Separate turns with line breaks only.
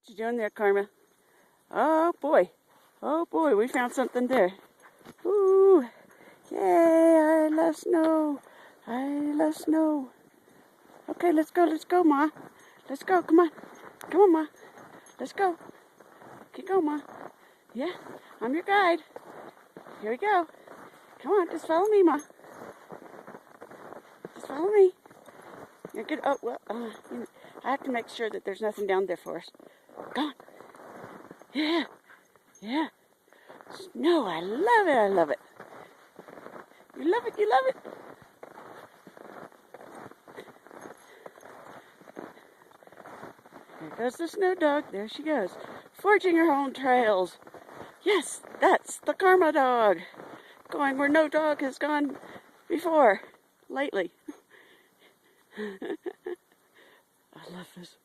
What you doing there, Karma? Oh boy, we found something there. Ooh, yay, I love snow. I love snow. Okay, let's go, Ma. Let's go, come on, Ma. Let's go. Keep going, Ma. Yeah, I'm your guide. Here we go. Come on, just follow me, Ma. Just follow me. You're good. Oh, well, I have to make sure that there's nothing down there for us. Come on. Yeah. Snow, I love it. You love it. There goes the snow dog. There she goes. Forging her own trails. Yes, that's the Karma dog. Going where no dog has gone before, lately. I love this.